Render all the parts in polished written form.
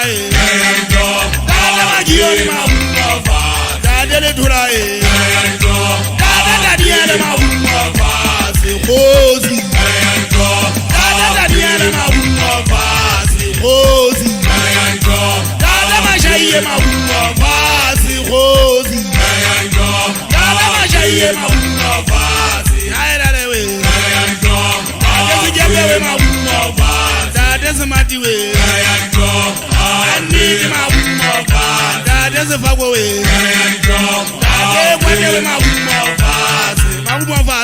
Durae, Dada Gioni Mahumba, Dada Durae, Dada Diana Mahumba, Rosi, Dada Diana Mahumba, Rosi, Dada Majaye Mahumba, Rosi, Dada Majaye Mahumba, Ayarawe, Dada Jabe Mahumba, Dada Zamatiwe, I need Mahumba, Dada Zavawe, Dada Wende Mahumba, Mahumba,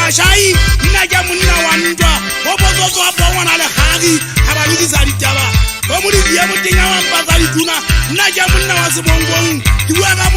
Mashai naja munna wandwa obozo abona le hagi abaluki zalitaba omuli biye mutinya wa bazali tuna naja munna wasibongong diwa ga